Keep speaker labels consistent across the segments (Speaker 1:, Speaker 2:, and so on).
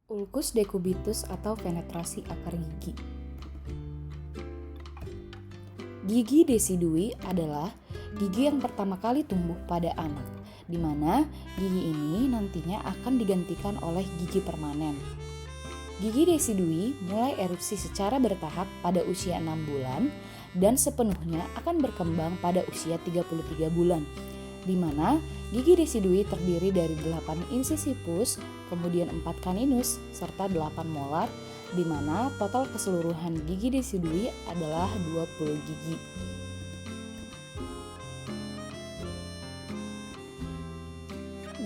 Speaker 1: Ulcus decubitus atau penetrasi akar gigi. Gigi decidui adalah gigi yang pertama kali tumbuh pada anak, di mana gigi ini nantinya akan digantikan oleh gigi permanen. Gigi decidui mulai erupsi secara bertahap pada usia 6 bulan dan sepenuhnya akan berkembang pada usia 33 bulan, di mana gigi decidui terdiri dari 8 insisi pus, kemudian 4 kaninus, serta 8 molar, di mana total keseluruhan gigi decidui adalah 20 gigi.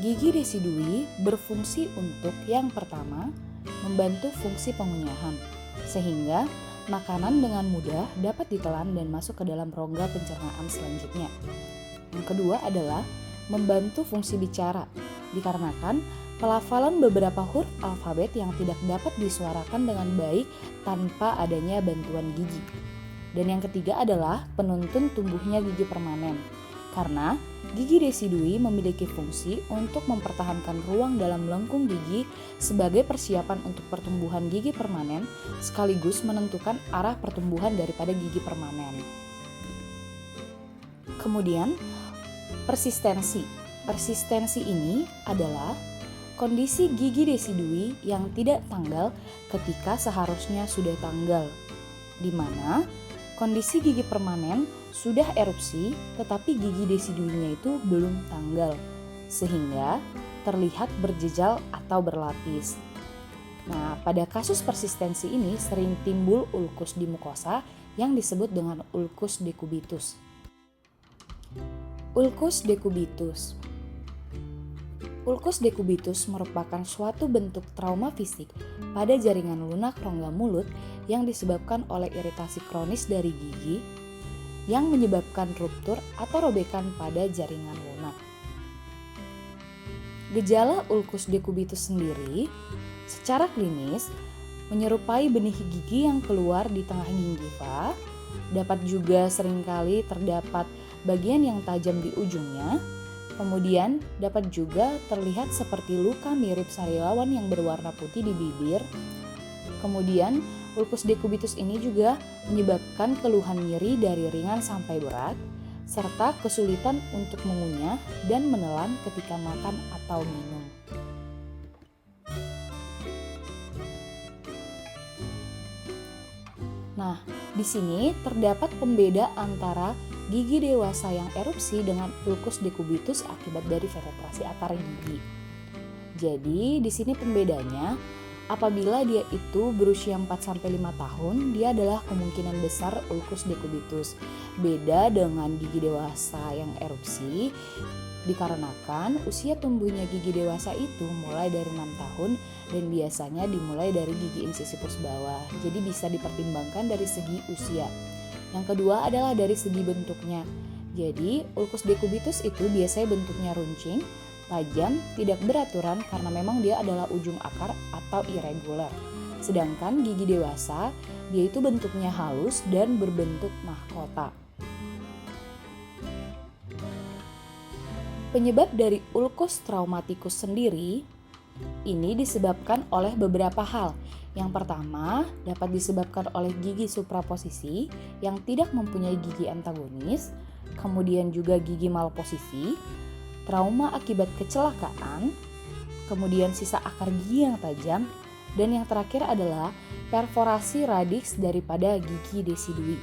Speaker 1: Gigi decidui berfungsi untuk yang pertama, membantu fungsi pengunyahan, sehingga makanan dengan mudah dapat ditelan dan masuk ke dalam rongga pencernaan selanjutnya. Yang kedua adalah membantu fungsi bicara, dikarenakan pelafalan beberapa huruf alfabet yang tidak dapat disuarakan dengan baik tanpa adanya bantuan gigi. Dan yang ketiga adalah penuntun tumbuhnya gigi permanen, karena gigi decidui memiliki fungsi untuk mempertahankan ruang dalam lengkung gigi sebagai persiapan untuk pertumbuhan gigi permanen, sekaligus menentukan arah pertumbuhan daripada gigi permanen. Kemudian, persistensi. Persistensi ini adalah kondisi gigi decidui yang tidak tanggal ketika seharusnya sudah tanggal, di mana kondisi gigi permanen sudah erupsi tetapi gigi deciduinya itu belum tanggal, sehingga terlihat berjejal atau berlapis. Nah, pada kasus persistensi ini sering timbul ulkus di mukosa yang disebut dengan ulcus decubitus. Ulcus decubitus. Ulcus decubitus merupakan suatu bentuk trauma fisik pada jaringan lunak rongga mulut yang disebabkan oleh iritasi kronis dari gigi yang menyebabkan ruptur atau robekan pada jaringan lunak. Gejala ulcus decubitus sendiri secara klinis menyerupai benih gigi yang keluar di tengah gingiva, dapat juga seringkali terdapat bagian yang tajam di ujungnya. Kemudian dapat juga terlihat seperti luka mirip sariawan yang berwarna putih di bibir. Kemudian ulcus decubitus ini juga menyebabkan keluhan nyeri dari ringan sampai berat, serta kesulitan untuk mengunyah dan menelan ketika makan atau minum. Nah, di sini terdapat pembeda antara gigi dewasa yang erupsi dengan ulcus decubitus akibat dari penetrasi akar gigi. Jadi, di sini pembedanya, apabila dia itu berusia 4-5 tahun, dia adalah kemungkinan besar ulcus decubitus. Beda dengan gigi dewasa yang erupsi, dikarenakan usia tumbuhnya gigi dewasa itu mulai dari 6 tahun dan biasanya dimulai dari gigi insisi pus bawah. Jadi bisa dipertimbangkan dari segi usia. Yang kedua adalah dari segi bentuknya. Jadi ulcus decubitus itu biasanya bentuknya runcing, tajam, tidak beraturan karena memang dia adalah ujung akar atau irregular. Sedangkan gigi dewasa, dia itu bentuknya halus dan berbentuk mahkota. Penyebab dari ulcus traumaticus sendiri ini disebabkan oleh beberapa hal. Yang pertama, dapat disebabkan oleh gigi supraposisi yang tidak mempunyai gigi antagonis, kemudian juga gigi malposisi, trauma akibat kecelakaan, kemudian sisa akar gigi yang tajam, dan yang terakhir adalah perforasi radix daripada gigi decidui.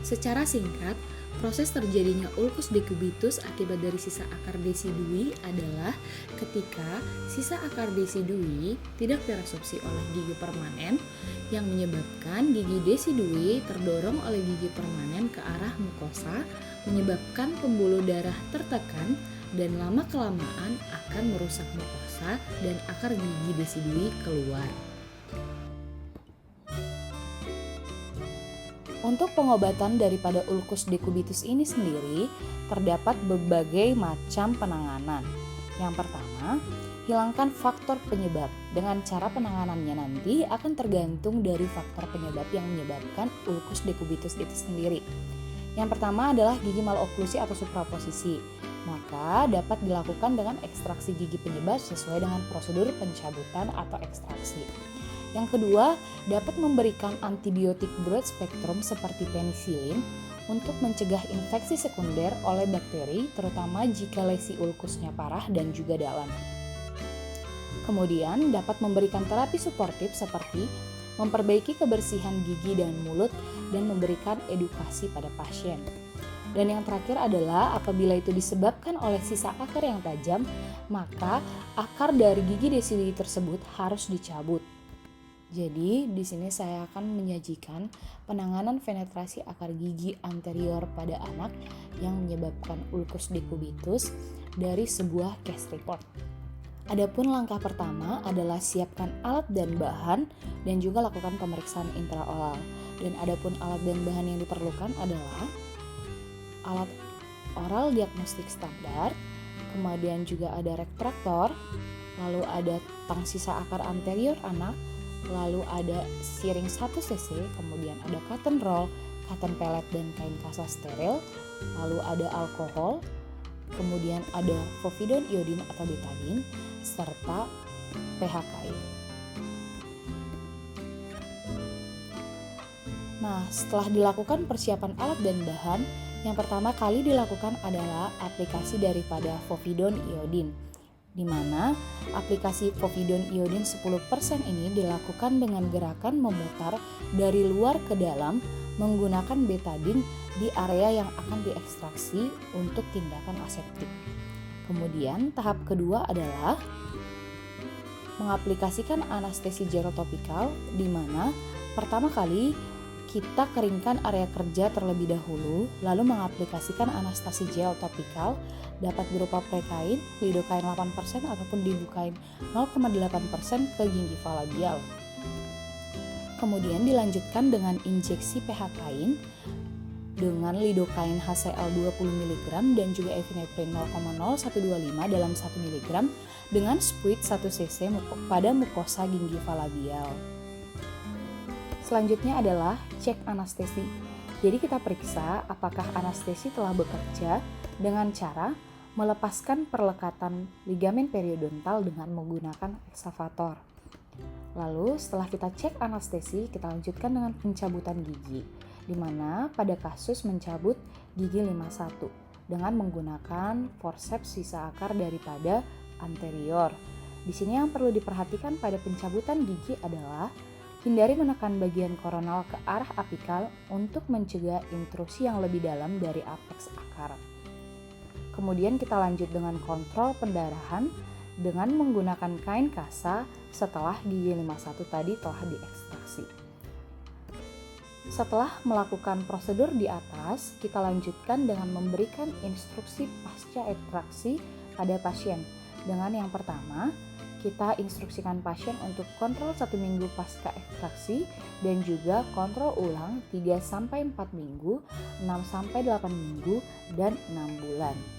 Speaker 1: Secara singkat, proses terjadinya ulcus decubitus akibat dari sisa akar decidui adalah ketika sisa akar decidui tidak teresorpsi oleh gigi permanen yang menyebabkan gigi decidui terdorong oleh gigi permanen ke arah mukosa, menyebabkan pembuluh darah tertekan dan lama-kelamaan akan merusak mukosa dan akar gigi decidui keluar. Untuk pengobatan daripada ulcus decubitus ini sendiri, terdapat berbagai macam penanganan. Yang pertama, hilangkan faktor penyebab. Dengan cara penanganannya nanti akan tergantung dari faktor penyebab yang menyebabkan ulcus decubitus itu sendiri. Yang pertama adalah gigi maloklusi atau supraposisi. Maka dapat dilakukan dengan ekstraksi gigi penyebab sesuai dengan prosedur pencabutan atau ekstraksi. Yang kedua, dapat memberikan antibiotik broad spectrum seperti penisilin untuk mencegah infeksi sekunder oleh bakteri, terutama jika lesi ulkusnya parah dan juga dalam. Kemudian dapat memberikan terapi suportif seperti memperbaiki kebersihan gigi dan mulut dan memberikan edukasi pada pasien. Dan yang terakhir adalah apabila itu disebabkan oleh sisa akar yang tajam, maka akar dari gigi desili tersebut harus dicabut. Jadi di sini saya akan menyajikan penanganan penetrasi akar gigi anterior pada anak yang menyebabkan ulkus decubitus dari sebuah case report. Adapun langkah pertama adalah siapkan alat dan bahan dan juga lakukan pemeriksaan intraoral. Dan adapun alat dan bahan yang diperlukan adalah alat oral diagnostik standar, kemudian juga ada retraktor, lalu ada tang sisa akar anterior anak, lalu ada siring 1 cc, kemudian ada cotton roll, cotton pellet dan kain kasa steril, lalu ada alkohol, kemudian ada povidone iodin atau betadine, serta PHKI. Nah, setelah dilakukan persiapan alat dan bahan, yang pertama kali dilakukan adalah aplikasi daripada povidone iodin, di mana aplikasi povidone iodin 10% ini dilakukan dengan gerakan memutar dari luar ke dalam menggunakan betadine di area yang akan diekstraksi untuk tindakan aseptik. Kemudian tahap kedua adalah mengaplikasikan anestesi gel topikal, di mana pertama kali kita keringkan area kerja terlebih dahulu, lalu mengaplikasikan anestesi gel topikal dapat berupa prekain, lidokain 8% ataupun dibukain 0,8% ke gingiva labial. Kemudian dilanjutkan dengan injeksi PHKin dengan lidokain HCl 20 mg dan juga epinephrine 0,0125 dalam 1 mg dengan spuit 1 cc pada mukosa gingiva labial. Selanjutnya adalah cek anestesi. Jadi kita periksa apakah anestesi telah bekerja dengan cara melepaskan perlekatan ligamen periodontal dengan menggunakan eksavator. Lalu setelah kita cek anestesi, kita lanjutkan dengan pencabutan gigi, di mana pada kasus mencabut gigi 51 dengan menggunakan forceps sisa akar daripada anterior. Di sini yang perlu diperhatikan pada pencabutan gigi adalah hindari menekan bagian koronal ke arah apikal untuk mencegah intrusi yang lebih dalam dari apeks akar. Kemudian kita lanjut dengan kontrol pendarahan dengan menggunakan kain kasa setelah gigi 51 tadi telah diekstraksi. Setelah melakukan prosedur di atas, kita lanjutkan dengan memberikan instruksi pasca ekstraksi pada pasien. Dengan yang pertama, kita instruksikan pasien untuk kontrol 1 minggu pasca ekstraksi dan juga kontrol ulang 3-4 minggu, 6-8 minggu, dan 6 bulan.